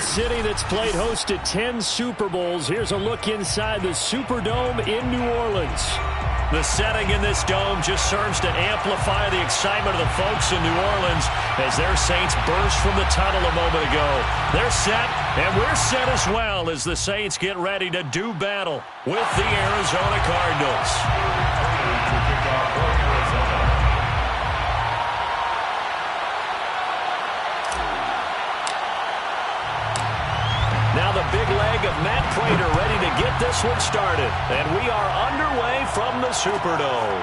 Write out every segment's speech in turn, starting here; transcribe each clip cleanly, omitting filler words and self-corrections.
city that's played host to 10 Super Bowls. Here's a look inside the Superdome in New Orleans. The setting in this dome just serves to amplify the excitement of the folks in New Orleans as their Saints burst from the tunnel a moment ago. They're set, and we're set as well as the Saints get ready to do battle with the Arizona Cardinals. Now the big leg of Matt Prater ready to get this one started. And we are underway from the Superdome.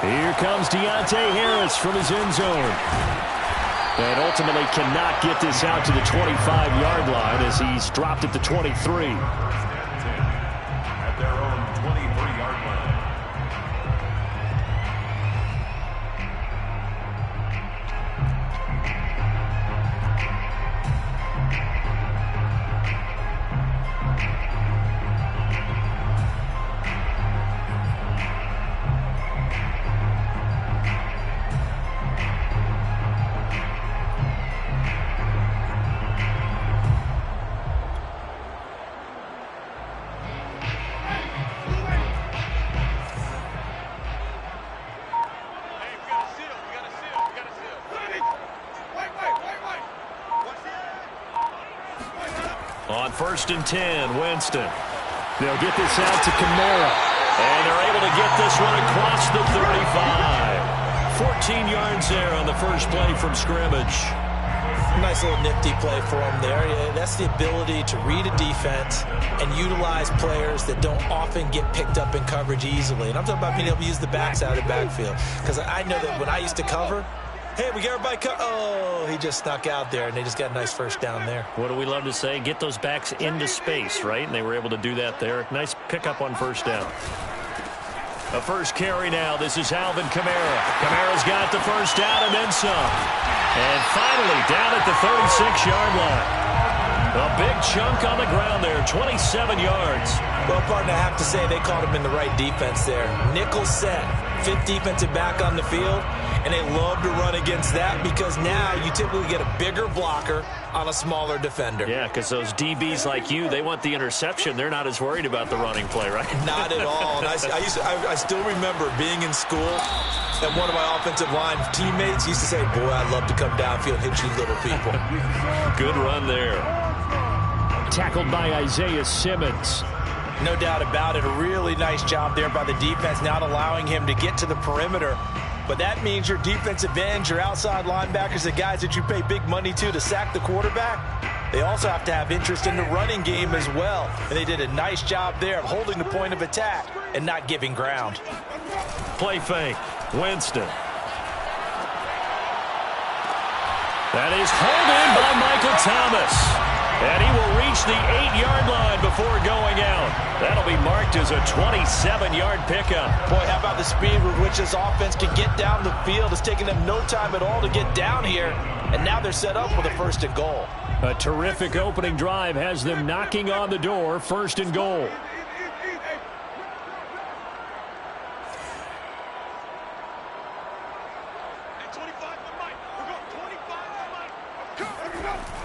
Here comes Deontay Harris from his end zone. And ultimately cannot get this out to the 25-yard line as he's dropped at the 23. At their own 23-yard line. On 1st and 10, Winston. They'll get this out to Kamara. And they're able to get this one across the 35. 14 yards there on the first play from scrimmage. Nice little nifty play for him there. Yeah, that's the ability to read a defense and utilize players that don't often get picked up in coverage easily. And I'm talking about being able to use the backside of the backfield. Because I know that when I used to cover, hey, we got everybody oh, he just snuck out there, and they just got a nice first down there. What do we love to say? Get those backs into space, right? And they were able to do that there. Nice pickup on first down. A first carry now. This is Alvin Kamara. Kamara's got the first down and then some. And finally down at the 36-yard line. A big chunk on the ground there, 27 yards. Well, partner, I have to say they caught him in the right defense there. Nickel set, 5th defensive back on the field, and they love to run against that because now you typically get a bigger blocker on a smaller defender. Yeah, because those DBs like you, they want the interception. They're not as worried about the running play, right? Not at all. And I still remember being in school, and one of my offensive line teammates used to say, boy, I'd love to come downfield and hit you little people. Good run there. Tackled by Isaiah Simmons. No doubt about it. A really nice job there by the defense, not allowing him to get to the perimeter. But that means your defensive ends, your outside linebackers, the guys that you pay big money to sack the quarterback, they also have to have interest in the running game as well. And they did a nice job there of holding the point of attack and not giving ground. Play fake. Winston. That is hauled in by Michael Thomas. And he will reach the 8-yard line before going out. That'll be marked as a 27-yard pickup. Boy, how about the speed with which this offense can get down the field? It's taking them no time at all to get down here. And now they're set up with a 1st and goal. A terrific opening drive has them knocking on the door, 1st and goal.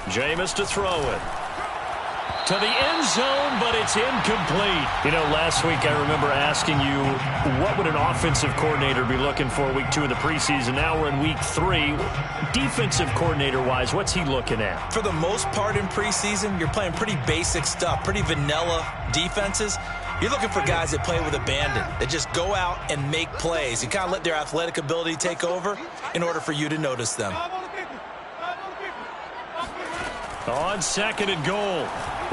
Jameis to throw it. To the end zone, but it's incomplete. You know, last week I remember asking you, what would an offensive coordinator be looking for week 2 of the preseason? Now we're in week 3. Defensive coordinator-wise, what's he looking at? For the most part in preseason, you're playing pretty basic stuff, pretty vanilla defenses. You're looking for guys that play with abandon, that just go out and make plays. You kind of let their athletic ability take over in order for you to notice them. On 2nd and goal,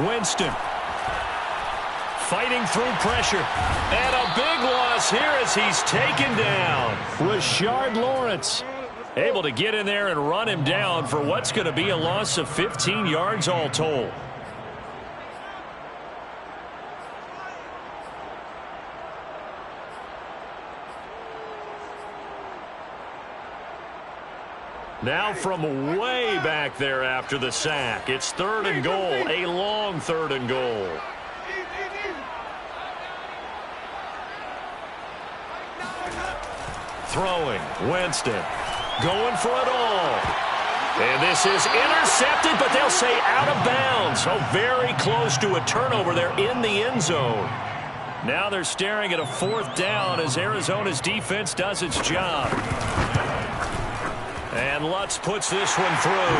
Winston fighting through pressure. And a big loss here as he's taken down. Rashard Lawrence able to get in there and run him down for what's going to be a loss of 15 yards all told. Now from way back there after the sack, it's 3rd and goal, a long 3rd and goal. Throwing, Winston, going for it all. And this is intercepted, but they'll say out of bounds. Oh, very close to a turnover there in the end zone. Now they're staring at a 4th down as Arizona's defense does its job. And Lutz puts this one through.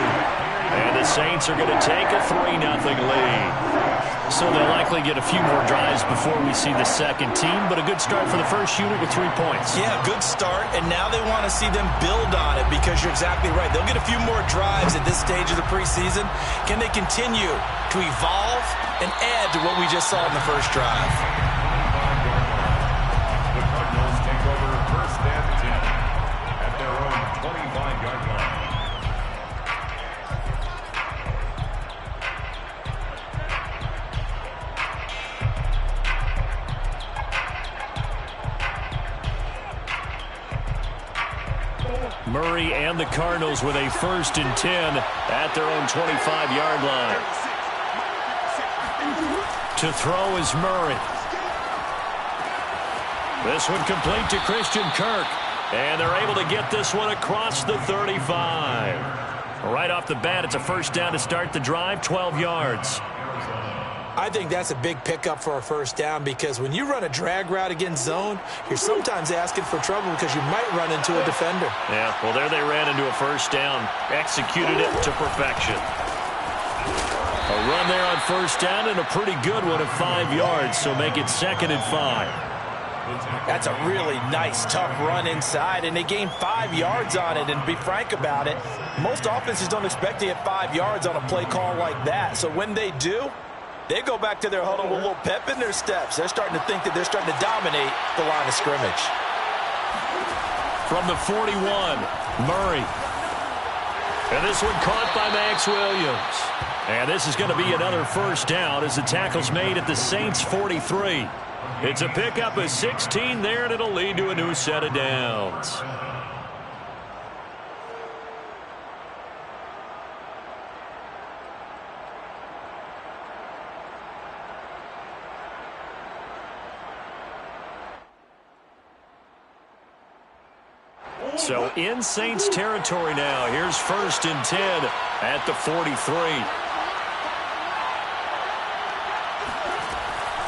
And the Saints are going to take a 3-0 lead. So they'll likely get a few more drives before we see the second team, but a good start for the first unit with 3 points. Yeah, good start, and now they want to see them build on it because you're exactly right. They'll get a few more drives at this stage of the preseason. Can they continue to evolve and add to what we just saw in the first drive? The Cardinals take over 1st and 10 at their own 25-yard line. Murray and the Cardinals with a 1st and 10 at their own 25-yard line. To throw is Murray. This one complete to Christian Kirk. And they're able to get this one across the 35. Right off the bat, it's a 1st down to start the drive, 12 yards. I think that's a big pickup for a 1st down because when you run a drag route against zone, you're sometimes asking for trouble because you might run into a defender. Yeah, well, there they ran into a 1st down, executed it to perfection. A run there on 1st down and a pretty good one at 5 yards, so make it 2nd and 5. That's a really nice, tough run inside, and they gained 5 yards on it. And to be frank about it, most offenses don't expect to get 5 yards on a play call like that. So when they do, they go back to their huddle with a little pep in their steps. They're starting to think that they're starting to dominate the line of scrimmage. From the 41, Murray. And this one caught by Max Williams. And this is going to be another 1st down as the tackle's made at the Saints' 43. It's a pickup of 16 there, and it'll lead to a new set of downs. So in Saints territory now. Here's 1st and 10 at the 43.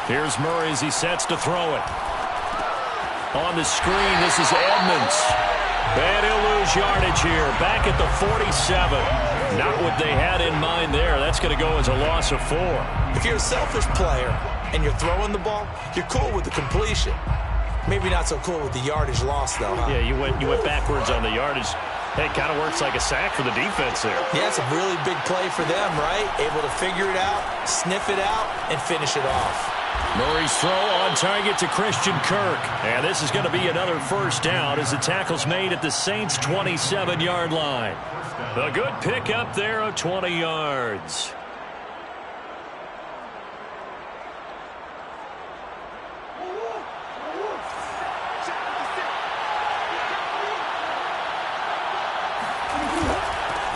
Here's Murray as he sets to throw it. On the screen, this is Edmonds. And he'll lose yardage here. Back at the 47. Not what they had in mind there. That's going to go as a loss of 4. If you're a selfish player and you're throwing the ball, you're cool with the completion. Maybe not so cool with the yardage loss, though, huh? Yeah, you went backwards on the yardage. It kind of works like a sack for the defense there. Yeah, it's a really big play for them, right? Able to figure it out, sniff it out, and finish it off. Murray's throw on target to Christian Kirk. And this is going to be another 1st down as the tackle's made at the Saints' 27-yard line. A good pickup there of 20 yards.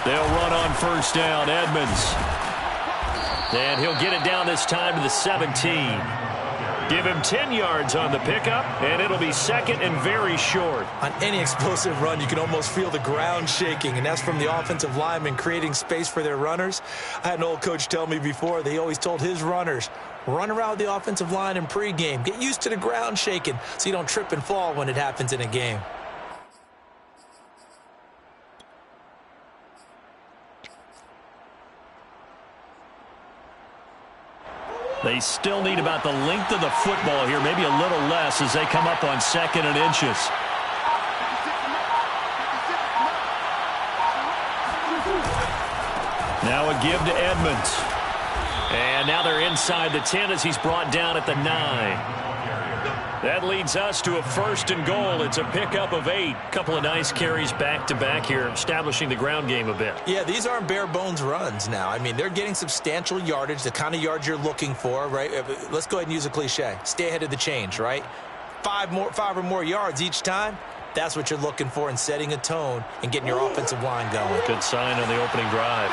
They'll run on 1st down, Edmonds. And he'll get it down this time to the 17. Give him 10 yards on the pickup, and it'll be 2nd and very short. On any explosive run, you can almost feel the ground shaking, and that's from the offensive linemen creating space for their runners. I had an old coach tell me before, they always told his runners, run around the offensive line in pregame. Get used to the ground shaking so you don't trip and fall when it happens in a game. They still need about the length of the football here, maybe a little less as they come up on 2nd and inches. Now a give to Edmonds. And now they're inside the 10 as he's brought down at the 9. That leads us to a 1st and goal. It's a pickup of 8. Couple of nice carries back-to-back here, establishing the ground game a bit. Yeah, these aren't bare-bones runs now. I mean, they're getting substantial yardage, the kind of yards you're looking for, right? Let's go ahead and use a cliche. Stay ahead of the change, right? 5 or more yards each time. That's what you're looking for in setting a tone and getting your offensive line going. Good sign on the opening drive.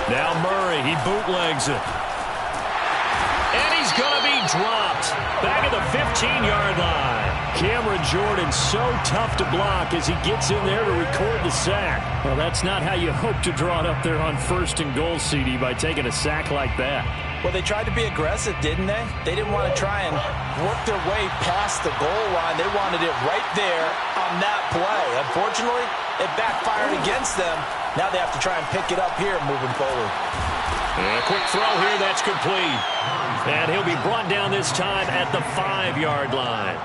Now Murray, he bootlegs it. And he's going to be dropped back at the 15-yard line. Cameron Jordan so tough to block as he gets in there to record the sack. Well, that's not how you hope to draw it up there on 1st and goal, CD, by taking a sack like that. Well, they tried to be aggressive, didn't they? They didn't want to try and work their way past the goal line. They wanted it right there on that play. Unfortunately, it backfired against them. Now they have to try and pick it up here moving forward. And a quick throw here, that's complete. And he'll be brought down this time at the 5-yard line.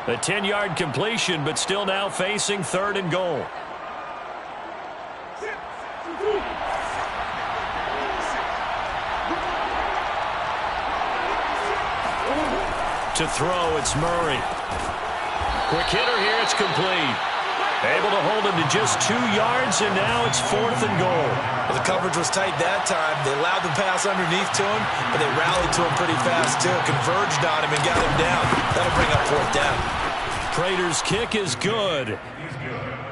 A 10-yard completion, but still now facing 3rd and goal. To throw, it's Murray. Quick hitter here, it's complete. Able to hold him to just 2 yards, and now it's 4th and goal. Well, the coverage was tight that time. They allowed the pass underneath to him, but they rallied to him pretty fast, too. Converged on him and got him down. That'll bring up 4th down. Prater's kick is good.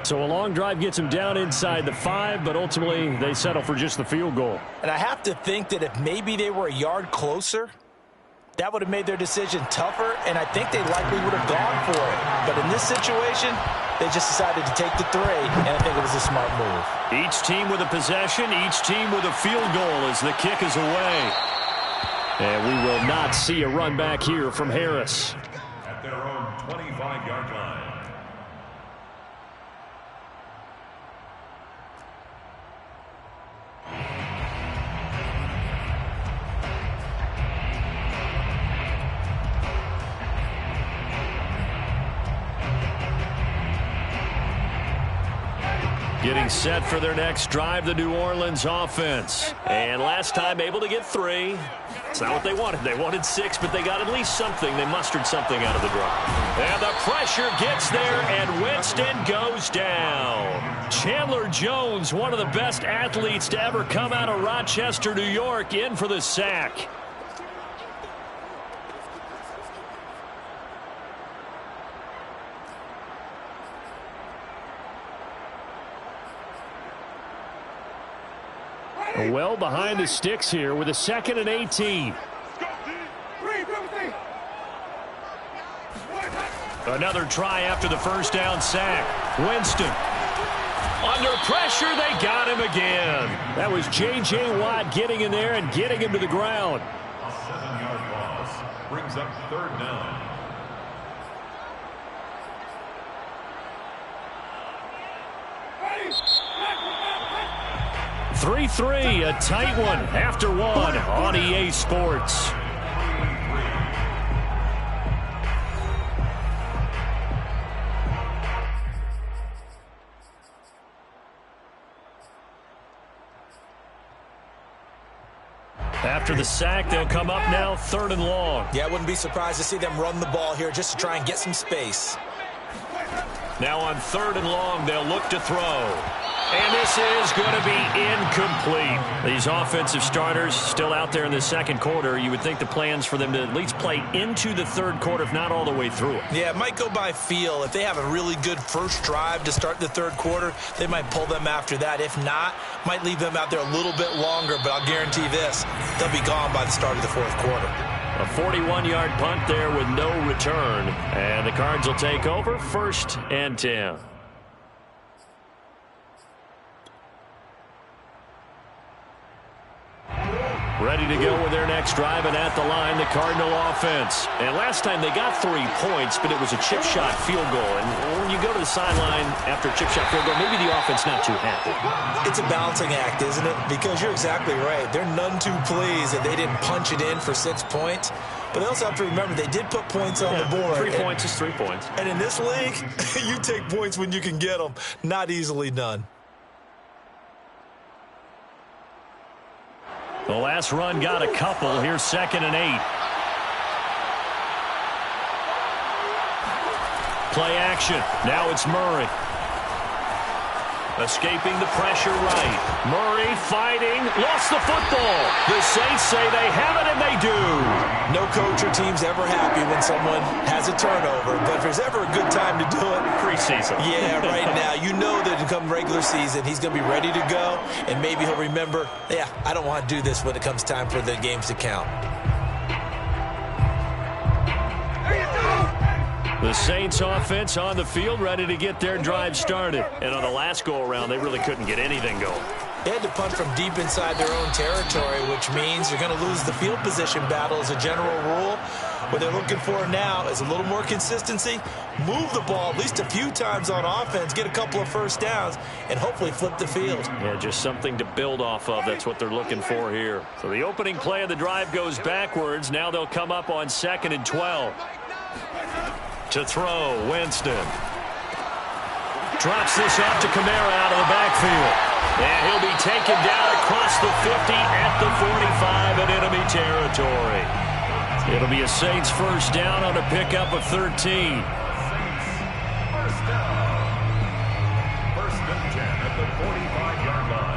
So a long drive gets him down inside the 5, but ultimately they settle for just the field goal. And I have to think that if maybe they were a yard closer, that would have made their decision tougher, and I think they likely would have gone for it. But in this situation, they just decided to take the 3, and I think it was a smart move. Each team with a possession, each team with a field goal as the kick is away. And we will not see a run back here from Harris. At their own 25-yard line. Getting set for their next drive, the New Orleans offense. And last time able to get 3. It's not what they wanted. They wanted 6, but they got at least something. They mustered something out of the drive. And the pressure gets there, and Winston goes down. Chandler Jones, one of the best athletes to ever come out of Rochester, New York, in for the sack. Well behind the sticks here with a 2nd and 18. Another try after the first down sack. Winston. Under pressure, they got him again. That was J.J. Watt getting in there and getting him to the ground. A 7-yard loss brings up 3rd down. 3-3, a tight one after 1 on EA Sports. After the sack, they'll come up now 3rd and long. Yeah, I wouldn't be surprised to see them run the ball here just to try and get some space. Now on 3rd and long, they'll look to throw. And this is going to be incomplete. These offensive starters still out there in the 2nd quarter. You would think the plans for them to at least play into the 3rd quarter, if not all the way through it. Yeah, it might go by feel. If they have a really good first drive to start the 3rd quarter, they might pull them after that. If not, might leave them out there a little bit longer, but I'll guarantee this, they'll be gone by the start of the 4th quarter. A 41-yard punt there with no return. And the Cards will take over 1st and 10. Ready to go with their next drive, and at the line, the Cardinal offense. And last time they got 3 points, but it was a chip shot field goal. And when you go to the sideline after a chip shot field goal, maybe the offense not too happy. It's a balancing act, isn't it? Because you're exactly right. They're none too pleased that they didn't punch it in for 6 points. But they also have to remember they did put points on the board. 3 points is 3 points. And in this league, you take points when you can get them. Not easily done. The last run got a couple. Here's 2nd and 8. Play action. Now it's Murray. Escaping the pressure right. Murray fighting. Lost the football. The Saints say they have it, and they do. No coach or team's ever happy when someone has a turnover. But if there's ever a good time to do it, preseason. Yeah, right now. You know that come regular season, he's going to be ready to go. And maybe he'll remember, yeah, I don't want to do this when it comes time for the games to count. The Saints offense on the field, ready to get their drive started. And on the last go-around, they really couldn't get anything going. They had to punt from deep inside their own territory, which means you're going to lose the field position battle as a general rule. What they're looking for now is a little more consistency, move the ball at least a few times on offense, get a couple of first downs, and hopefully flip the field. Yeah, just something to build off of. That's what they're looking for here. So the opening play of the drive goes backwards. Now they'll come up on 2nd and 12. To throw, Winston. Drops this off to Kamara out of the backfield. And he'll be taken down across the 50 at the 45 in enemy territory. It'll be a Saints first down on a pickup of 13. First down. First and 10 at the 45-yard line.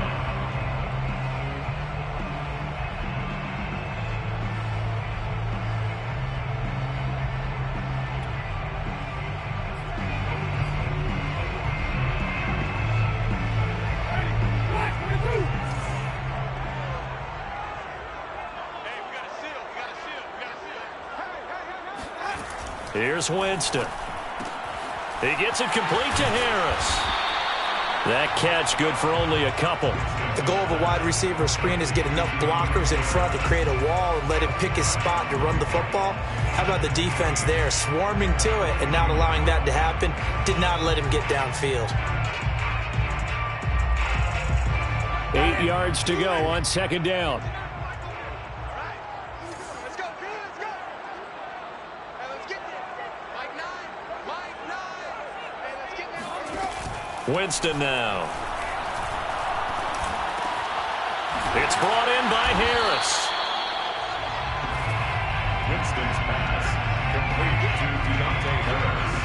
Here's Winston. He gets it complete to Harris. That catch good for only a couple. The goal of a wide receiver screen is get enough blockers in front to create a wall and let him pick his spot to run the football. How about the defense there, swarming to it and not allowing that to happen? Did not let him get downfield. 8 yards to go on 2nd down. Winston now. It's brought in by Harris. Winston's pass complete to Deontay Harris.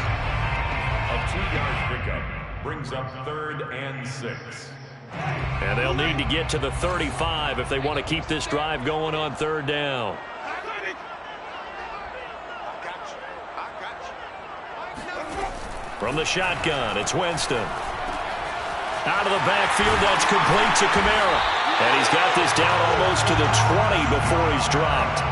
A 2-yard pickup brings up 3rd and 6. And they'll need to get to the 35 if they want to keep this drive going on 3rd down. From the shotgun, it's Winston. Out of the backfield, that's complete to Kamara. And he's got this down almost to the 20 before he's dropped.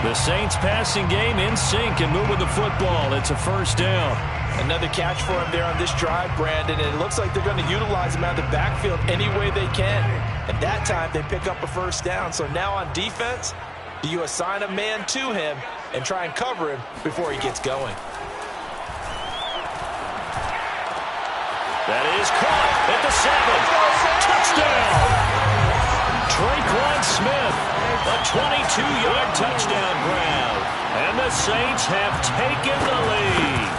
The Saints passing game in sync and moving the football. It's a first down. Another catch for him there on this drive, Brandon, and it looks like they're going to utilize him out of the backfield any way they can. And that time, they pick up a first down. So now on defense, do you assign a man to him and try and cover him before he gets going? That is caught at the 7. Touchdown! Traquan Smith, a 22-yard touchdown grab. And the Saints have taken the lead.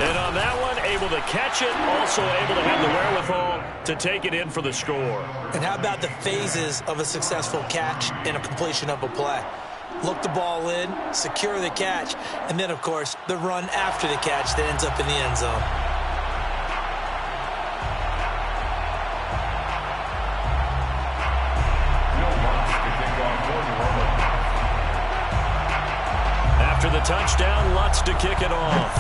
And on that one, able to catch it, also able to have the wherewithal to take it in for the score. And how about the phases of a successful catch and a completion of a play? Look the ball in, secure the catch, and then, of course, the run after the catch that ends up in the end zone. After the touchdown, Lutz to kick it off.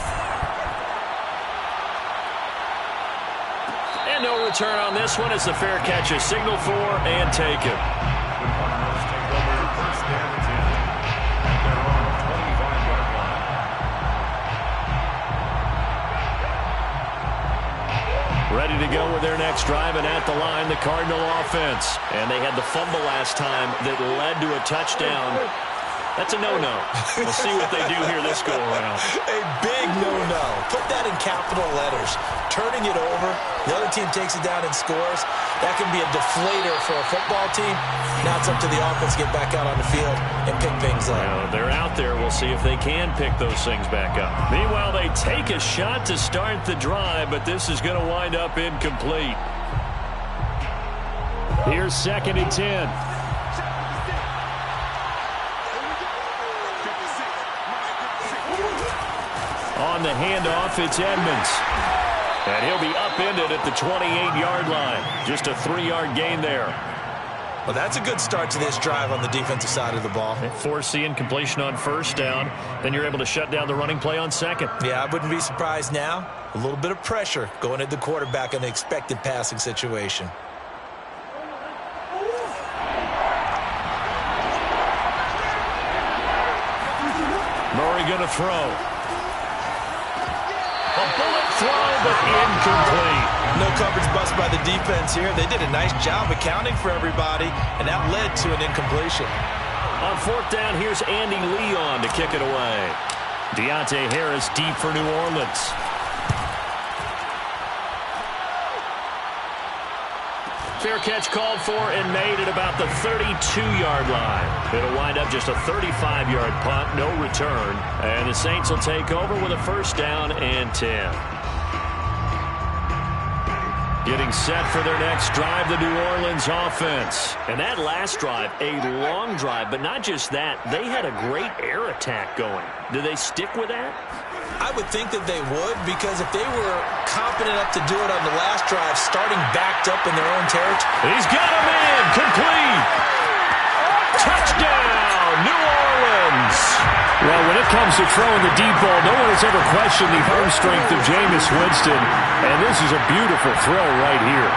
And no return on this one as the fair catch is signaled for and taken. The Cardinals take over first and 10 at their own 25-yard line. Ready to go with their next drive, and at the line, the Cardinal offense. And they had the fumble last time that led to a touchdown. That's a no-no. We'll see what they do here this go-around. A big no-no. Put that in capital letters. Turning it over, the other team takes it down and scores. That can be a deflator for a football team. Now it's up to the offense to get back out on the field and pick things up. Well, they're out there. We'll see if they can pick those things back up. Meanwhile, they take a shot to start the drive, but this is going to wind up incomplete. Here's 2nd and 10. On the handoff, it's Edmonds. And he'll be upended at the 28-yard line. Just a 3-yard gain there. Well, that's a good start to this drive on the defensive side of the ball. Force the incompletion on first down. Then you're able to shut down the running play on 2nd. Yeah, I wouldn't be surprised now. A little bit of pressure going at the quarterback in the expected passing situation. Murray going to throw. A bullet throw, but incomplete. No coverage bust by the defense here. They did a nice job accounting for everybody, and that led to an incompletion. On fourth down, here's Andy Leon to kick it away. Deontay Harris deep for New Orleans. Fair catch called for and made at about the 32-yard line. It'll wind up just a 35-yard punt, no return. And the Saints will take over with a first down and 10. Getting set for their next drive, the New Orleans offense. And that last drive, a long drive, but not just that. They had a great air attack going. Do they stick with that? I would think that they would, because if they were confident enough to do it on the last drive, starting backed up in their own territory. He's got a man, complete. Touchdown, New Orleans. Well, when it comes to throwing the deep ball, no one has ever questioned the arm strength of Jameis Winston, and this is a beautiful throw right here.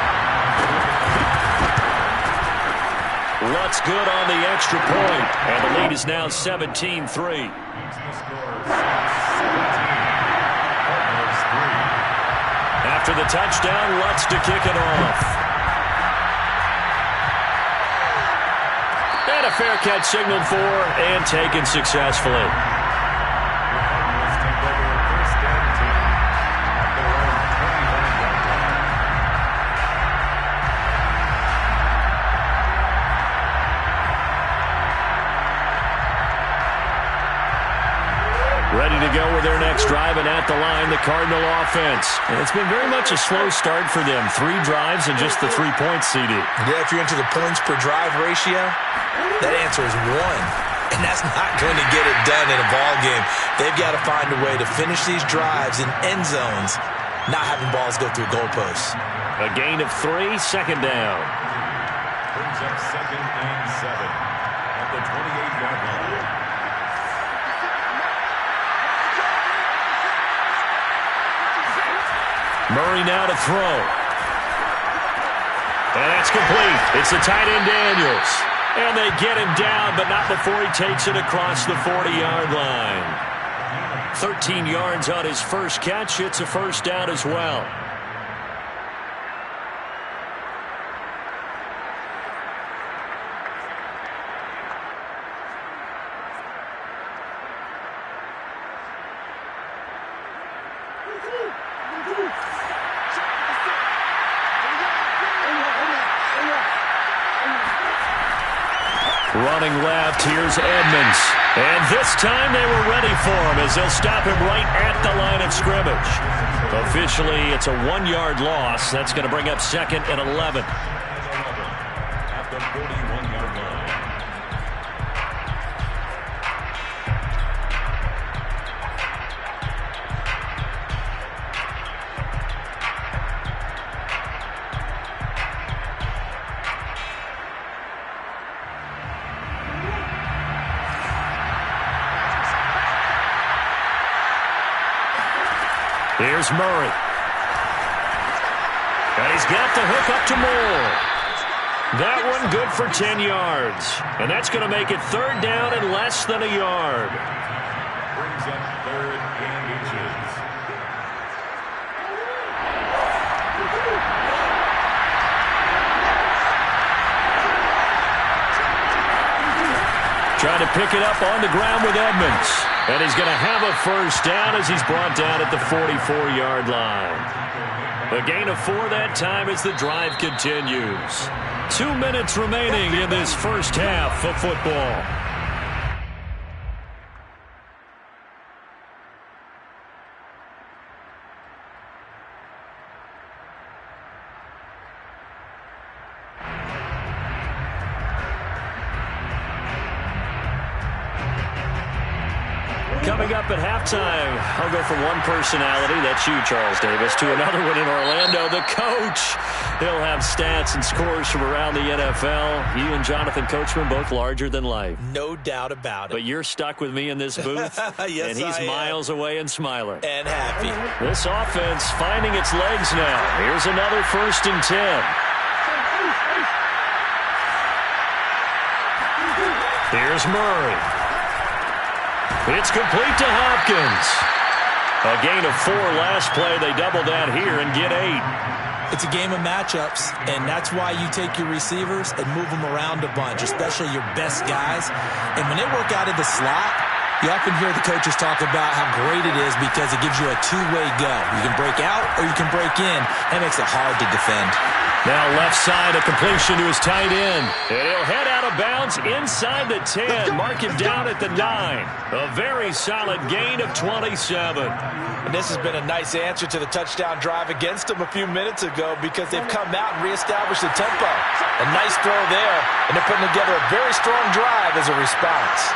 Lutt's good on the extra point, and the lead is now 17-3. After the touchdown, Lutt's to kick it off. And a fair catch signaled for and taken successfully. Ready to go with their next drive, and at the line, the Cardinal offense. And it's been very much a slow start for them. 3 drives and just the 3 points, CD. Yeah, if you're into the points per drive ratio, that answer is 1. And that's not going to get it done in a ball game. They've got to find a way to finish these drives in end zones, not having balls go through goalposts. A gain of 3, second down. Brings up 2nd and 7 at the 28-yard line. Murray now to throw. And that's complete. It's the tight end Daniels. And they get him down, but not before he takes it across the 40-yard line. 13 yards on his first catch. It's a first down as well. Running left, here's Edmonds. And this time they were ready for him as they'll stop him right at the line of scrimmage. Officially, it's a 1-yard loss. That's going to bring up 2nd and 11. At the 41-yard line. Here's Murray. And he's got the hook up to Moore. That one good for 10 yards. And that's going to make it 3rd down and less than a yard. Brings up 3rd and inches. Trying to pick it up on the ground with Edmonds. And he's going to have a first down as he's brought down at the 44-yard line. A gain of 4 that time as the drive continues. 2 minutes remaining in this first half of football. Coming up at halftime, I'll go from one personality, that's you, Charles Davis, to another one in Orlando, the coach. He'll have stats and scores from around the NFL. You and Jonathan Coachman, both larger than life. No doubt about it. But you're stuck with me in this booth, yes, and he's miles away and smiling. And happy. This offense finding its legs now. Here's another 1st and 10. Here's Murray. It's complete to Hopkins. A gain of 4 last play. They double that here and get 8. It's a game of matchups, and that's why you take your receivers and move them around a bunch, especially your best guys. And when they work out of the slot, you often hear the coaches talk about how great it is because it gives you a two-way go. You can break out or you can break in. That makes it hard to defend. Now left side, a completion to his tight end. And he'll head out of bounds inside the 10. Mark him down at the 9. A very solid gain of 27. And this has been a nice answer to the touchdown drive against them a few minutes ago because they've come out and reestablished the tempo. A nice throw there, and they're putting together a very strong drive as a response.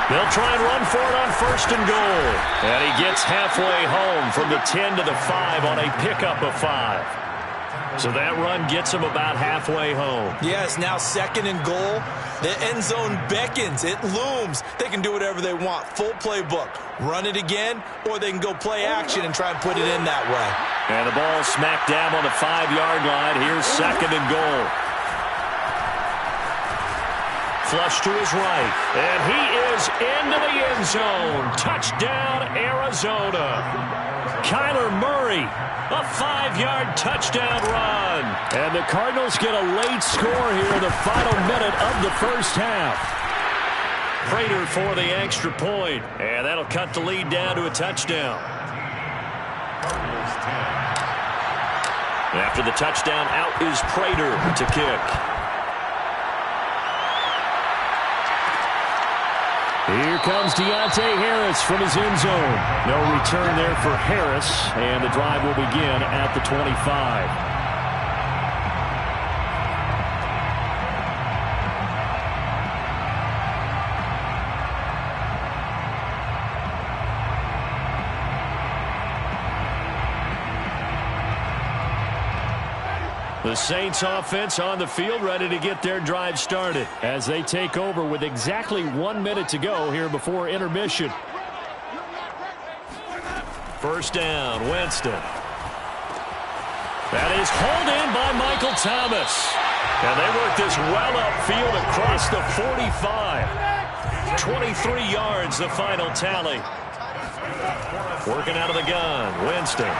They'll try and run for it on 1st and goal. And he gets halfway home from the 10 to the 5 on a pickup of 5. So that run gets him about halfway home. Yeah, it's now 2nd and goal. The end zone beckons. It looms. They can do whatever they want. Full playbook. Run it again, or they can go play action and try and put it in that way. And the ball smack dab on the 5-yard line. Here's 2nd and goal. Flush to his right, and he is into the end zone. Touchdown, Arizona. Kyler Murray, a 5-yard touchdown run. And the Cardinals get a late score here in the final minute of the first half. Prater for the extra point, and that'll cut the lead down to a touchdown. After the touchdown, out is Prater to kick. Here comes Deontay Harris from his end zone. No return there for Harris, and the drive will begin at the 25. The Saints offense on the field ready to get their drive started as they take over with exactly 1 minute to go here before intermission. First down, Winston. That is hauled in by Michael Thomas. And they work this well upfield across the 45. 23 yards, the final tally. Working out of the gun, Winston.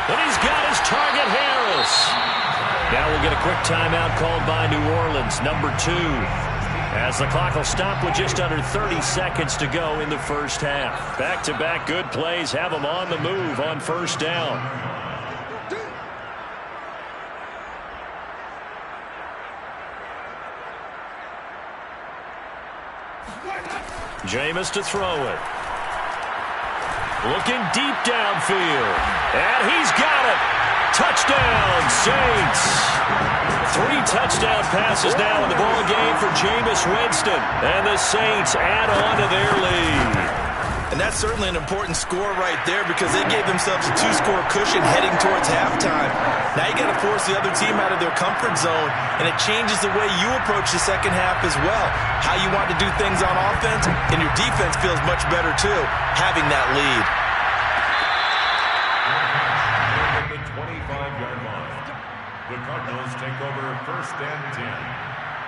And he's got his target, Harris. Now we'll get a quick timeout called by New Orleans, number 2. As the clock will stop with just under 30 seconds to go in the first half. Back-to-back good plays have them on the move on first down. Jameis to throw it. Looking deep downfield. And he's got it. Touchdown, Saints. 3 touchdown passes now in the ball game for Jameis Winston. And the Saints add on to their lead. And that's certainly an important score right there because they gave themselves a 2-score cushion heading towards halftime. Now you got to force the other team out of their comfort zone, and it changes the way you approach the second half as well. How you want to do things on offense, and your defense feels much better too, having that lead. The 25-yard line. The Cardinals take over 1st and 10.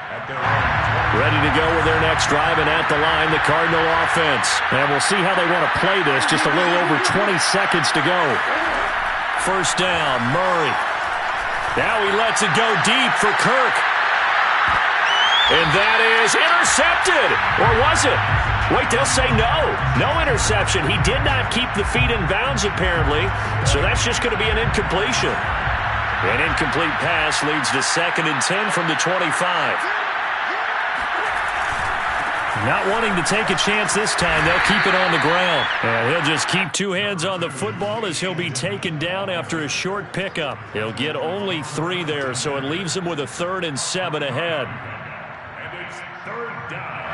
At their own 20. Ready to go with their next drive, and at the line, the Cardinal offense. And we'll see how they want to play this. Just a little over 20 seconds to go. First down, Murray. Now he lets it go deep for Kirk. And that is intercepted. Or was it? Wait, they'll say no. No interception. He did not keep the feet in bounds, apparently. So that's just going to be an incompletion. An incomplete pass leads to 2nd and 10 from the 25. Not wanting to take a chance this time, they'll keep it on the ground. And he'll just keep 2 hands on the football as he'll be taken down after a short pickup. He'll get only 3 there, so it leaves him with a 3rd and 7 ahead. And it's 3rd down.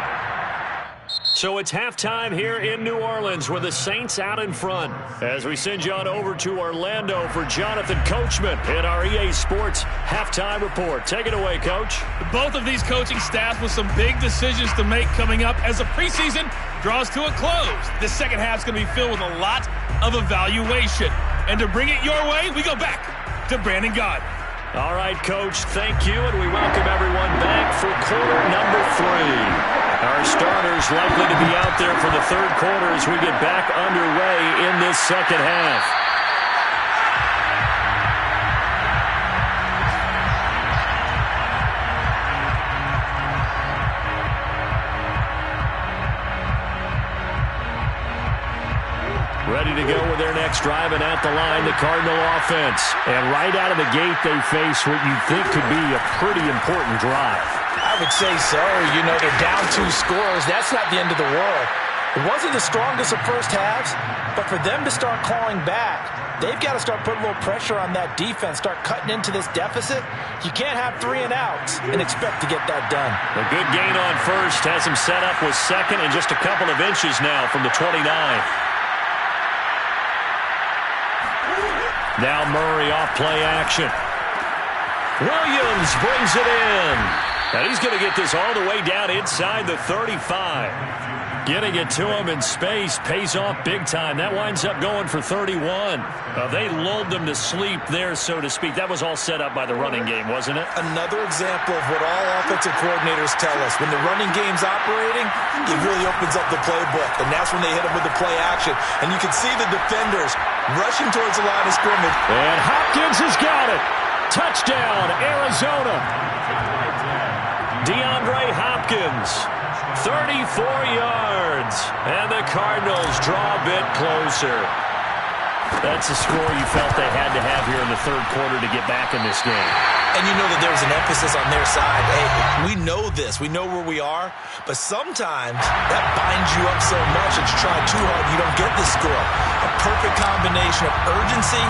So it's halftime here in New Orleans with the Saints out in front. As we send you on over to Orlando for Jonathan Coachman in our EA Sports halftime report. Take it away, Coach. Both of these coaching staffs with some big decisions to make coming up as the preseason draws to a close. The second half is going to be filled with a lot of evaluation. And to bring it your way, we go back to Brandon Gott. All right, Coach, thank you, and we welcome everyone back for quarter number 3. Our starters likely to be out there for the third quarter as we get back underway in this second half. Ready to go with their next drive, and at the line, the Cardinal offense. And right out of the gate, they face what you think could be a pretty important drive. I would say so. You know, they're down 2 scores. That's not the end of the world. It wasn't the strongest of first halves, but for them to start clawing back, they've got to start putting a little pressure on that defense, start cutting into this deficit. You can't have 3 and outs and expect to get that done. A good gain on first has him set up with second and just a couple of inches now from the 29. Now Murray off play action. Williams brings it in. And he's going to get this all the way down inside the 35. Getting it to him in space pays off big time. That winds up going for 31. They lulled them to sleep there, so to speak. That was all set up by the running game, wasn't it? Another example of what all offensive coordinators tell us. When the running game's operating, it really opens up the playbook. And that's when they hit them with the play action. And you can see the defenders rushing towards the line of scrimmage. And Hopkins has got it. Touchdown, Arizona. DeAndre Hopkins, 34 yards. And the Cardinals draw a bit closer. That's a score you felt they had to have here in the third quarter to get back in this game. And you know that there's an emphasis on their side. Hey, we know this. We know where we are. But sometimes that binds you up so much that you try too hard, you don't get the score. A perfect combination of urgency,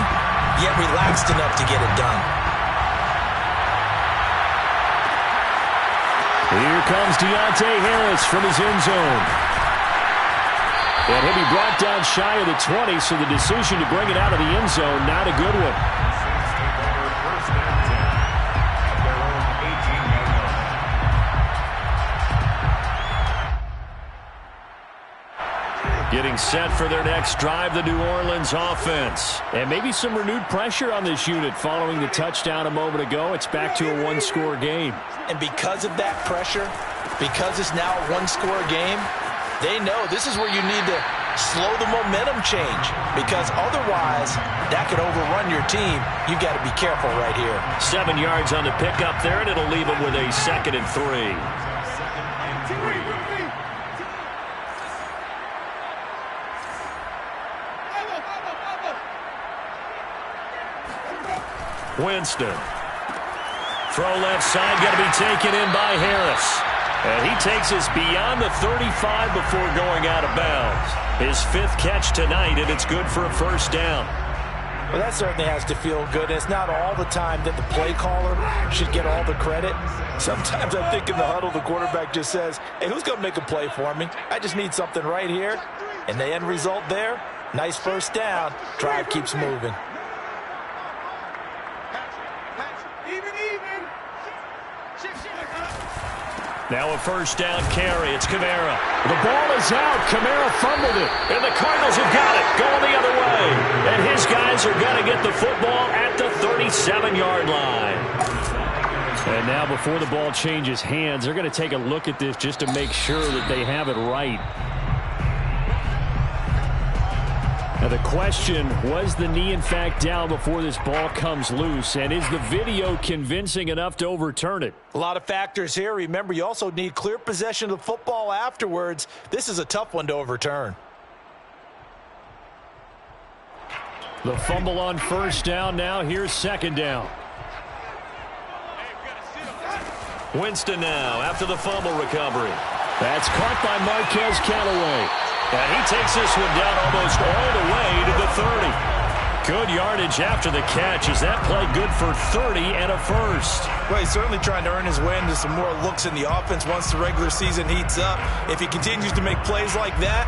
yet relaxed enough to get it done. Here comes Deontay Harris from his end zone. And he'll be brought down shy of the 20, so the decision to bring it out of the end zone, not a good one. Getting set for their next drive, the New Orleans offense. And maybe some renewed pressure on this unit following the touchdown a moment ago. It's back to a one-score game. And because of that pressure, because it's now a one-score game, they know this is where you need to slow the momentum change, because otherwise that could overrun your team. You've got to be careful right here. 7 yards on the pickup there, and it'll leave them with a 2nd and 3. Winston. Throw left side, got to be taken in by Harris. And he takes us beyond the 35 before going out of bounds. His 5th catch tonight, and it's good for a first down. Well, that certainly has to feel good. It's not all the time that the play caller should get all the credit. Sometimes I think in the huddle, the quarterback just says, hey, who's going to make a play for me? I just need something right here. And the end result there, nice first down. Drive keeps moving. Now a first down carry. It's Kamara. The ball is out. Kamara fumbled it. And the Cardinals have got it. Going the other way. And his guys are going to get the football at the 37-yard line. And now before the ball changes hands, they're going to take a look at this just to make sure that they have it right. Now the question, was the knee in fact down before this ball comes loose? And is the video convincing enough to overturn it? A lot of factors here. Remember, you also need clear possession of the football afterwards. This is a tough one to overturn. The fumble on first down. Now here's second down. Winston now after the fumble recovery. That's caught by Marquez Callaway. And he takes this one down almost all the way to the 30. Good yardage after the catch. Is that play good for 30 and a first? Well, he's certainly trying to earn his way into some more looks in the offense once the regular season heats up. If he continues to make plays like that,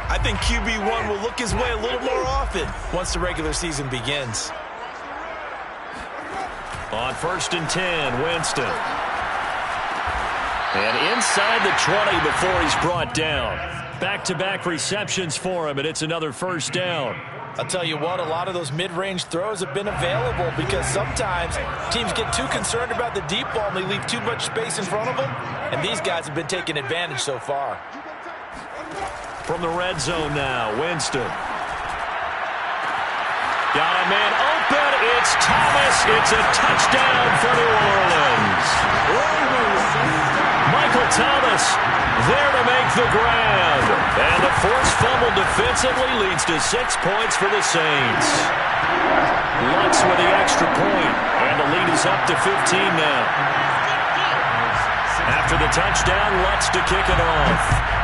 I think QB1 will look his way a little more often once the regular season begins. On 1st and 10, Winston. And inside the 20 before he's brought down. Back-to-back receptions for him, and it's another first down. I'll tell you what, a lot of those mid-range throws have been available because sometimes teams get too concerned about the deep ball and they leave too much space in front of them, and these guys have been taking advantage so far. From the red zone now, Winston. Got a man open. It's Thomas. It's a touchdown for New Orleans. Michael Thomas there to make the grab. And the forced fumble defensively leads to 6 points for the Saints. Lutz with the extra point. And the lead is up to 15 now. After the touchdown, Lutz to kick it off.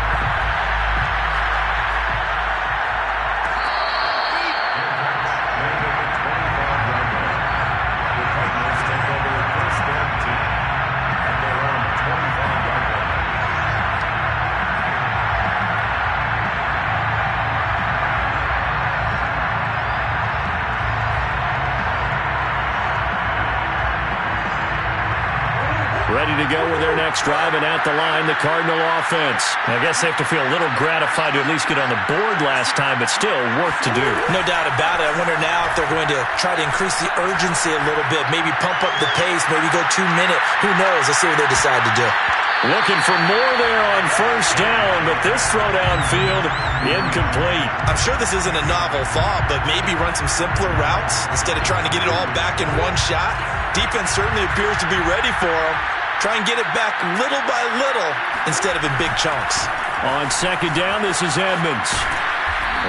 Ready to go with their next drive, and at the line, the Cardinal offense. I guess they have to feel a little gratified to at least get on the board last time, but still work to do. No doubt about it. I wonder now if they're going to try to increase the urgency a little bit, maybe pump up the pace, maybe go 2 minute. Who knows? Let's see what they decide to do. Looking for more there on first down, but this throw downfield, incomplete. I'm sure this isn't a novel thought, but maybe run some simpler routes instead of trying to get it all back in one shot. Defense certainly appears to be ready for them. Try and get it back little by little instead of in big chunks. On second down, this is Edmonds.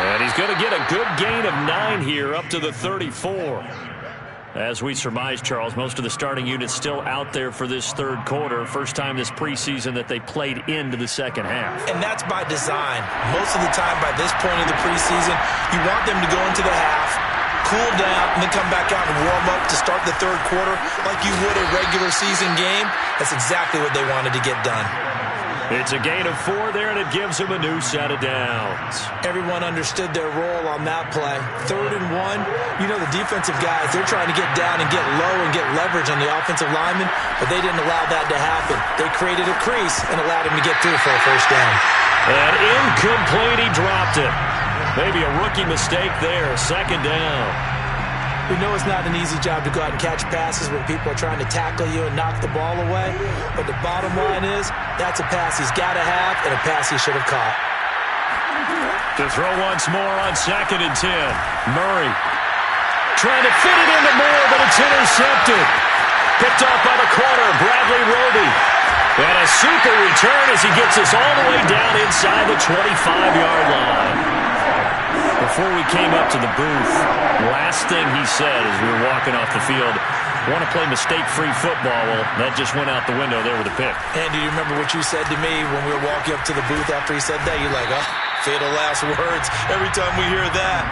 And he's going to get a good gain of 9 here, up to the 34. As we surmise, Charles, most of the starting units still out there for this third quarter. First time this preseason that they played into the second half. And that's by design. Most of the time by this point in the preseason, you want them to go into the half, cool down, and then come back out and warm up to start the third quarter like you would a regular season game. That's exactly what they wanted to get done. It's a gain of 4 there, and it gives them a new set of downs. Everyone understood their role on that play. 3rd and 1, you know the defensive guys, they're trying to get down and get low and get leverage on the offensive lineman, but they didn't allow that to happen. They created a crease and allowed him to get through for a first down. And incomplete, he dropped it. Maybe a rookie mistake there, second down. We know it's not an easy job to go out and catch passes when people are trying to tackle you and knock the ball away. But the bottom line is, that's a pass he's got to have and a pass he should have caught. To throw once more on 2nd and 10. Murray trying to fit it into Moore, but it's intercepted. Picked off by the corner, Bradley Roby. And a super return as he gets us all the way down inside the 25-yard line. Before we came up to the booth, last thing he said as we were walking off the field, want to play mistake-free football. Well, that just went out the window there with a pick. And do you remember what you said to me when we were walking up to the booth after he said that? You're like, oh, fatal last words. Every time we hear that,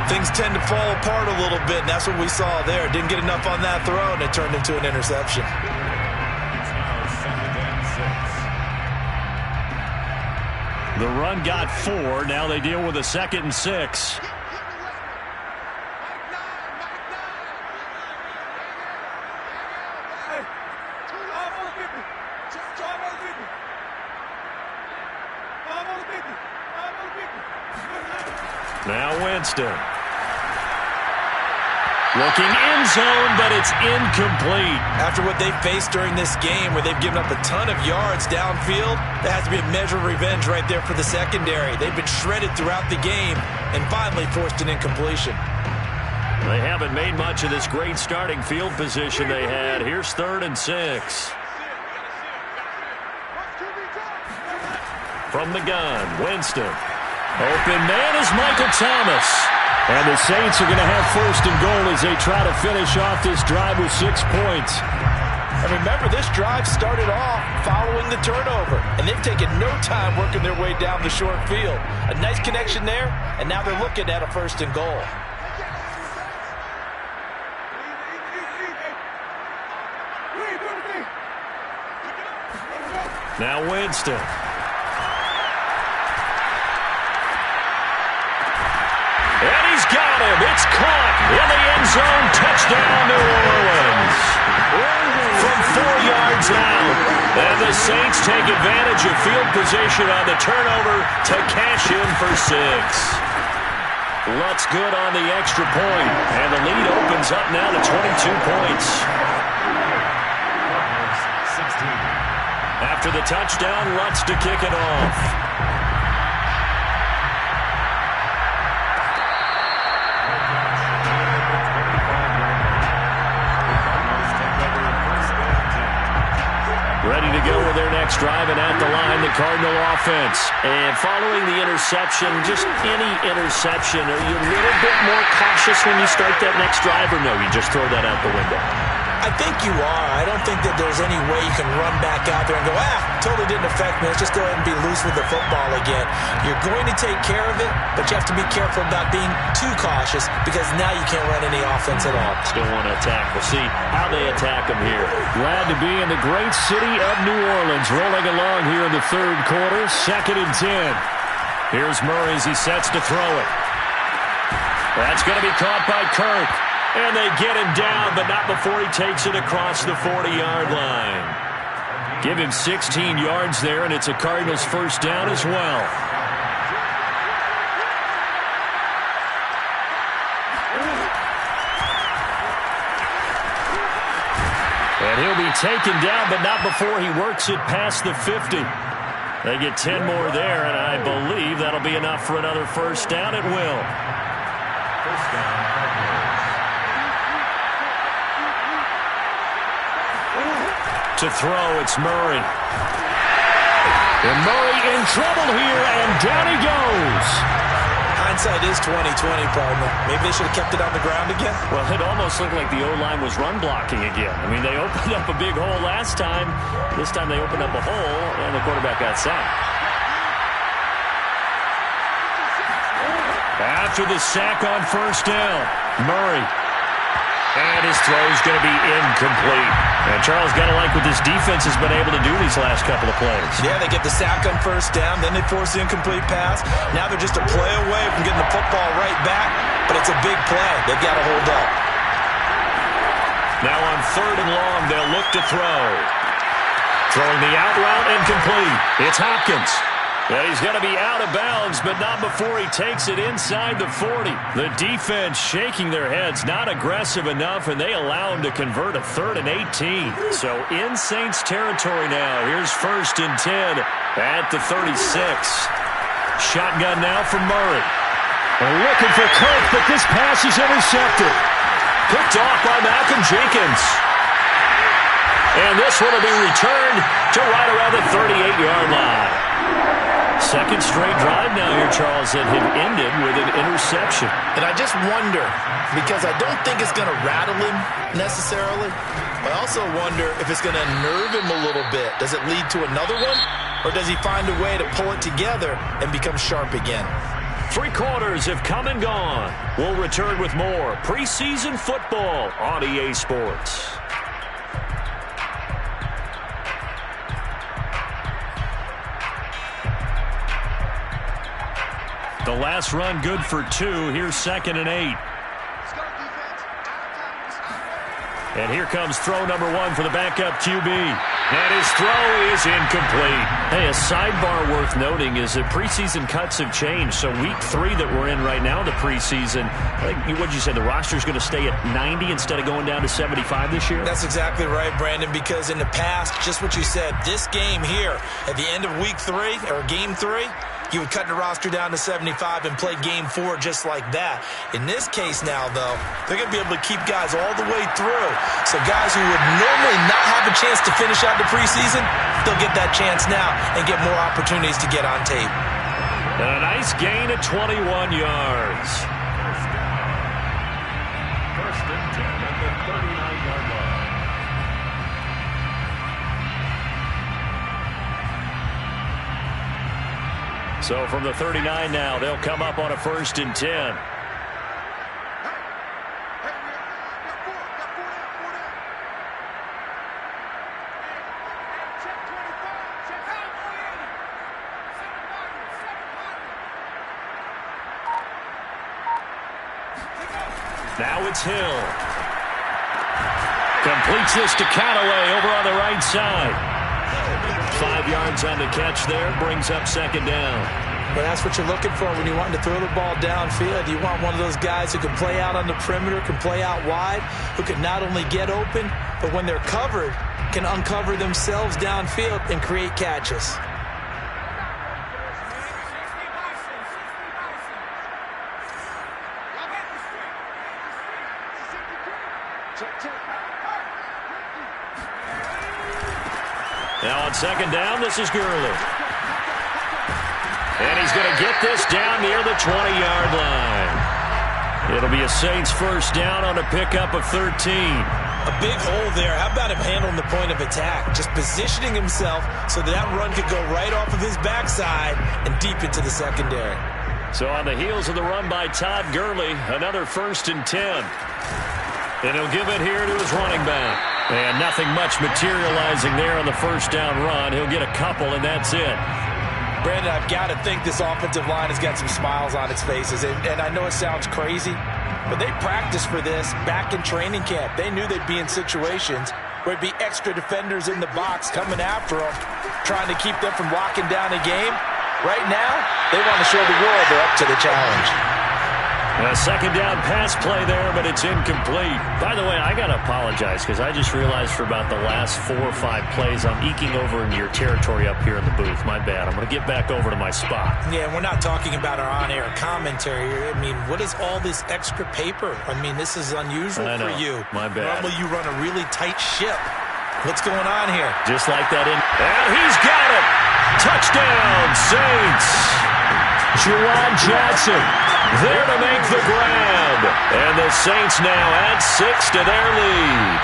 things tend to fall apart a little bit, and that's what we saw there. Didn't get enough on that throw, and it turned into an interception. The run got 4. Now they deal with a 2nd and 6. Now Winston. Looking end zone, but it's incomplete. After what they've faced during this game where they've given up a ton of yards downfield, that has to be a measure of revenge right there for the secondary. They've been shredded throughout the game and finally forced an incompletion. They haven't made much of this great starting field position they had. Here's 3rd and 6. From the gun, Winston. Open man is Michael Thomas. And the Saints are going to have 1st and goal as they try to finish off this drive with 6 points. And remember, this drive started off following the turnover, and they've taken no time working their way down the short field. A nice connection there, and now they're looking at a 1st and goal. Now Winston. And he's got him. It's caught in the end zone. Touchdown, New Orleans. From 4 yards out. And the Saints take advantage of field position on the turnover to cash in for 6. Lutz good on the extra point, and the lead opens up now to 22 points. After the touchdown, Lutz to kick it off. Ready to go with their next drive, and at the line, the Cardinal offense. And following the interception, just any interception, are you a little bit more cautious when you start that next drive, or no, you just throw that out the window? I think you are. I don't think that there's any way you can run back out there and go, totally didn't affect me. Let's just go ahead and be loose with the football again. You're going to take care of it, but you have to be careful about being too cautious because now you can't run any offense at all. Still want to attack. We'll see how they attack them here. Glad to be in the great city of New Orleans, rolling along here in the third quarter, 2nd and 10. Here's Murray as he sets to throw it. That's going to be caught by Kirk. And they get him down, but not before he takes it across the 40-yard line. Give him 16 yards there, and it's a Cardinals first down as well. And he'll be taken down, but not before he works it past the 50. They get 10 more there, and I believe that'll be enough for another first down. It will. First down. To throw, it's Murray. And Murray in trouble here, and down he goes. Hindsight is 20/20, partner. Maybe they should have kept it on the ground again. Well, it almost looked like the O-line was run blocking again. I mean, they opened up a big hole last time. This time they opened up a hole, and the quarterback got sacked. After the sack on first down, Murray. And his throw's going to be incomplete. And Charles, got to like what this defense has been able to do these last couple of plays. Yeah, they get the sack on first down, then they force the incomplete pass. Now they're just a play away from getting the football right back, but it's a big play. They've got to hold up. Now on 3rd and long, they'll look to throw. Throwing the out route and complete. It's Hopkins. And he's going to be out of bounds, but not before he takes it inside the 40. The defense shaking their heads, not aggressive enough, and they allow him to convert a 3rd and 18. So in Saints territory now. Here's 1st and 10 at the 36. Shotgun now from Murray. Looking for Kirk, but this pass is intercepted. Picked off by Malcolm Jenkins. And this one will be returned to right around the 38-yard line. Second straight drive now here, Charles, that had ended with an interception. And I just wonder, because I don't think it's going to rattle him necessarily, I also wonder if it's going to nerve him a little bit. Does it lead to another one? Or does he find a way to pull it together and become sharp again? 3 quarters have come and gone. We'll return with more preseason football on EA Sports. The last run good for 2. Here's 2nd and 8. And here comes throw number 1 for the backup QB. And his throw is incomplete. Hey, a sidebar worth noting is that preseason cuts have changed. So week 3 that we're in right now, the preseason, I think, what did you say, the roster's going to stay at 90 instead of going down to 75 this year? That's exactly right, Brandon, because in the past, just what you said, this game here, at the end of week 3, or game 3, you would cut the roster down to 75 and play game 4 just like that. In this case now, though, they're going to be able to keep guys all the way through. So guys who would normally not have a chance to finish out the preseason, they'll get that chance now and get more opportunities to get on tape. And a nice gain of 21 yards. First and 10 at the 39-yard line. So from the 39 now, they'll come up on a 1st and 10. Now it's Hill. Completes this to Callaway over on the right side. 5 yards on the catch there, brings up 2nd down. But that's what you're looking for when you want to throw the ball downfield. You want one of those guys who can play out on the perimeter, can play out wide, who can not only get open, but when they're covered, can uncover themselves downfield and create catches. Now on second down, this is Gurley. And he's going to get this down near the 20-yard line. It'll be a Saints first down on a pickup of 13. A big hole there. How about him handling the point of attack? Just positioning himself so that run could go right off of his backside and deep into the secondary. So on the heels of the run by Todd Gurley, another 1st and 10. And he'll give it here to his running back. And nothing much materializing there on the first down run. He'll get a couple, and that's it. Brandon, I've got to think this offensive line has got some smiles on its faces. And I know it sounds crazy, but they practiced for this back in training camp. They knew they'd be in situations where it'd be extra defenders in the box coming after them, trying to keep them from locking down a game. Right now, they want to show the world they're up to the challenge. A second down pass play there, but it's incomplete. By the way, I got to apologize because I just realized for about the last 4 or 5 plays, I'm eking over into your territory up here in the booth. My bad. I'm going to get back over to my spot. Yeah, we're not talking about our on-air commentary here. I mean, what is all this extra paper? I mean, this is unusual for you. My bad. Normally you run a really tight ship. What's going on here? Just like that. And he's got it. Touchdown, Saints. Juwan Johnson there to make the grab. And the Saints now add 6 to their lead.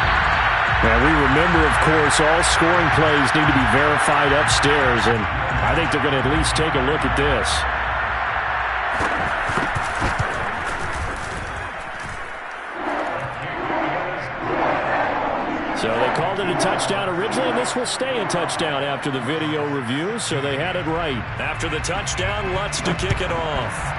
Now we remember, of course, all scoring plays need to be verified upstairs, and I think they're going to at least take a look at this. So they called it a touchdown originally, and this will stay a touchdown after the video review, so they had it right. After the touchdown, Lutz to kick it off.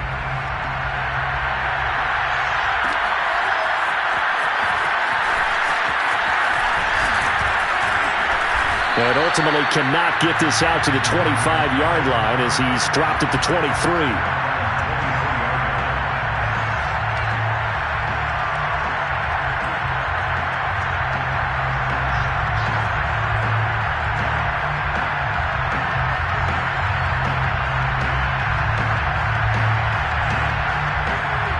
And ultimately cannot get this out to the 25-yard line as he's dropped at the 23.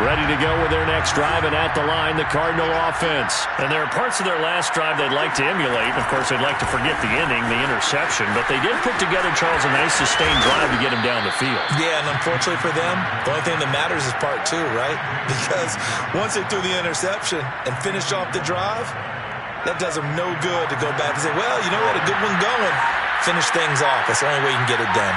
Ready to go with their next drive, and at the line, the Cardinal offense. And there are parts of their last drive they'd like to emulate. Of course, they'd like to forget the inning, the interception, but they did put together, Charles, a nice sustained drive to get him down the field. Yeah, and unfortunately for them, the only thing that matters is part 2, right? Because once they threw the interception and finished off the drive, that does them no good to go back and say, well, you know what, a good one going. Finish things off. That's the only way you can get it done.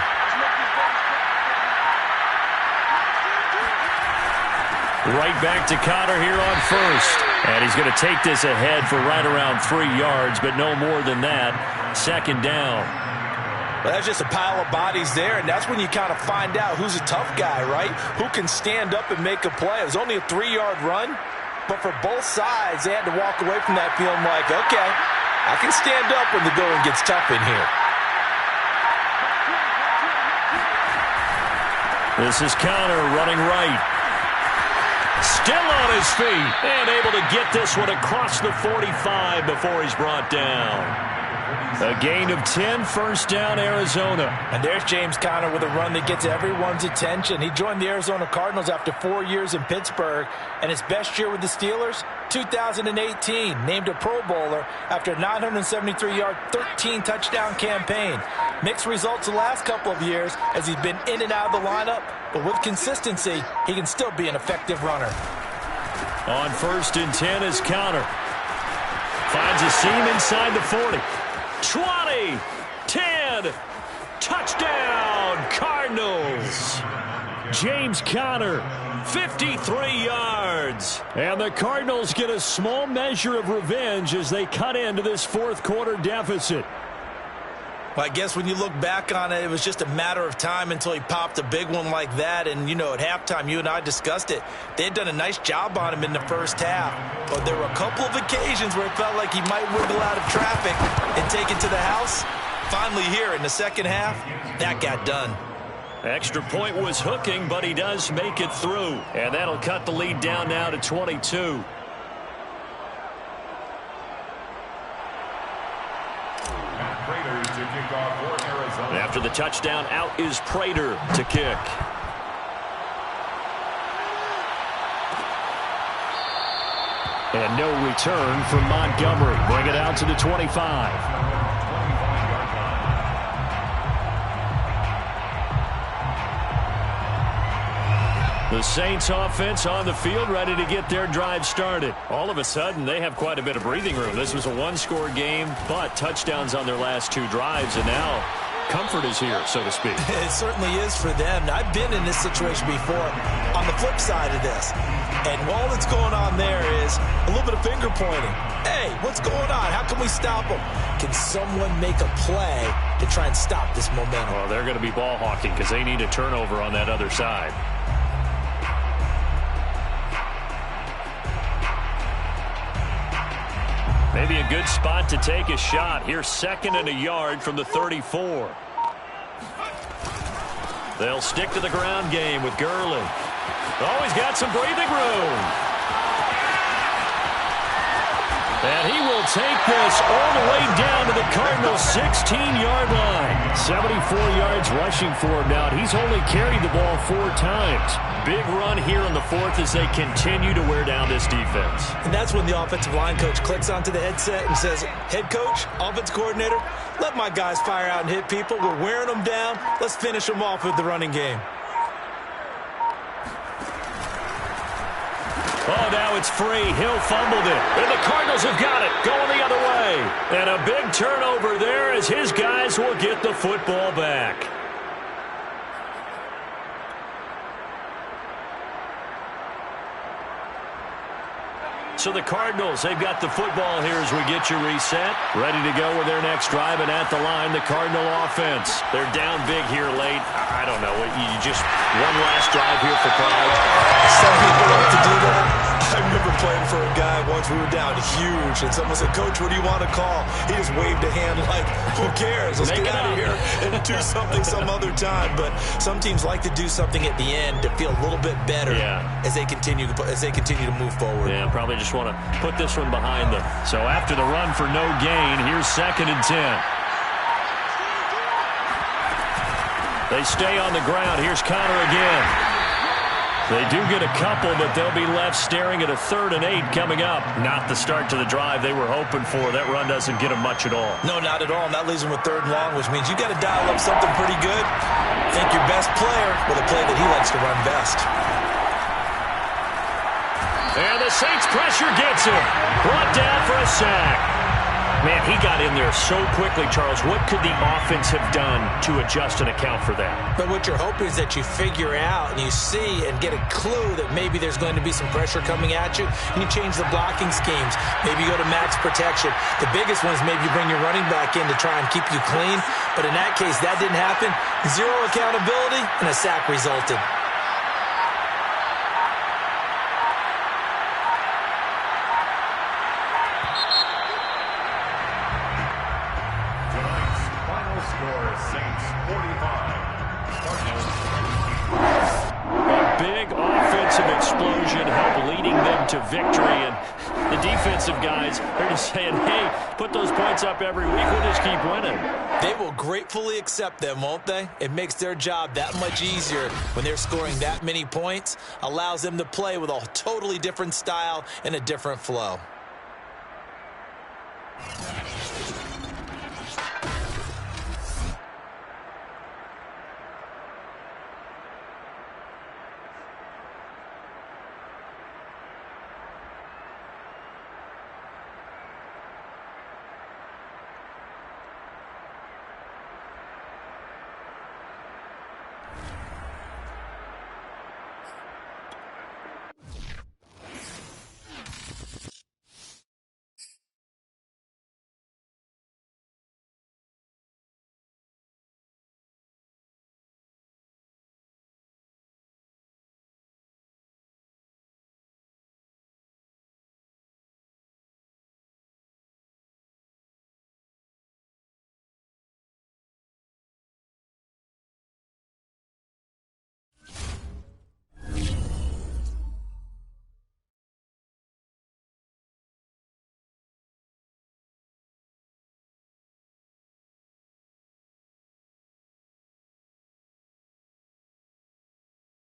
Right back to Connor here on first. And he's going to take this ahead for right around 3 yards, but no more than that. Second down. Well, that's just a pile of bodies there, and that's when you kind of find out who's a tough guy, right? Who can stand up and make a play. It was only a 3-yard run, but for both sides, they had to walk away from that feeling like, okay, I can stand up when the going gets tough in here. This is Connor running right. Still on his feet and able to get this one across the 45 before he's brought down. A gain of 10, first down, Arizona. And there's James Conner with a run that gets everyone's attention. He joined the Arizona Cardinals after 4 years in Pittsburgh, and his best year with the Steelers, 2018, named a Pro Bowler after a 973-yard, 13-touchdown campaign. Mixed results the last couple of years as he's been in and out of the lineup, but with consistency, he can still be an effective runner. On 1st and 10 is Conner. Finds a seam inside the 40. 20, 10, touchdown, Cardinals. James Conner, 53 yards. And the Cardinals get a small measure of revenge as they cut into this fourth quarter deficit. Well, I guess when you look back on it, it was just a matter of time until he popped a big one like that. And, you know, at halftime, you and I discussed it. They had done a nice job on him in the first half. But there were a couple of occasions where it felt like he might wiggle out of traffic and take it to the house. Finally here in the second half, that got done. Extra point was hooking, but he does make it through. And that'll cut the lead down now to 22. After the touchdown, out is Prater to kick. And no return from Montgomery. Bring it out to the 25. The Saints offense on the field, ready to get their drive started. All of a sudden, they have quite a bit of breathing room. This was a one-score game, but touchdowns on their last 2 drives, and now comfort is here, so to speak. It certainly is for them. I've been in this situation before on the flip side of this. And all that's going on there is a little bit of finger pointing. Hey, what's going on? How can we stop them? Can someone make a play to try and stop this momentum? Well, they're going to be ball hawking because they need a turnover on that other side. Maybe a good spot to take a shot. Here's 2nd and a yard from the 34. They'll stick to the ground game with Gurley. Oh, he's got some breathing room. And he will take this all the way down to the Cardinals' 16-yard line. 74 yards rushing for him now. He's only carried the ball 4 times. Big run here in the 4th as they continue to wear down this defense. And that's when the offensive line coach clicks onto the headset and says, head coach, offense coordinator, let my guys fire out and hit people. We're wearing them down. Let's finish them off with the running game. Oh, now it's free. Hill fumbled it. And the Cardinals have got it. Going the other way. And a big turnover there as his guys will get the football back. So the Cardinals, they've got the football here as we get you reset. Ready to go with their next drive, and at the line, the Cardinal offense. They're down big here late. I don't know. You just one last drive here for pride. Some people like to do that. I remember playing for a guy once. We were down huge, and someone said, Coach, what do you want to call? He just waved a hand like, who cares? Let's get out of here and do something some other time. But some teams like to do something at the end to feel a little bit better as they continue to move forward. Yeah, probably just want to put this one behind them. So after the run for no gain, here's 2nd and 10. They stay on the ground. Here's Connor again. They do get a couple, but they'll be left staring at a 3rd and 8 coming up. Not the start to the drive they were hoping for. That run doesn't get them much at all. No, not at all. And that leaves them with 3rd and long, which means you got to dial up something pretty good. Think your best player with a play that he likes to run best. And the Saints pressure gets him. Brought down for a sack. Man, he got in there so quickly, Charles. What could the offense have done to adjust and account for that? But what you're hoping is that you figure out and you see and get a clue that maybe there's going to be some pressure coming at you, and you change the blocking schemes. Maybe you go to max protection. The biggest one is maybe you bring your running back in to try and keep you clean. But in that case, that didn't happen. 0 accountability, and a sack resulted. Explosion helped leading them to victory, and the defensive guys are just saying, hey, put those points up every week, we'll just keep winning. They will gratefully accept them, won't they? It makes their job that much easier when they're scoring that many points, allows them to play with a totally different style and a different flow.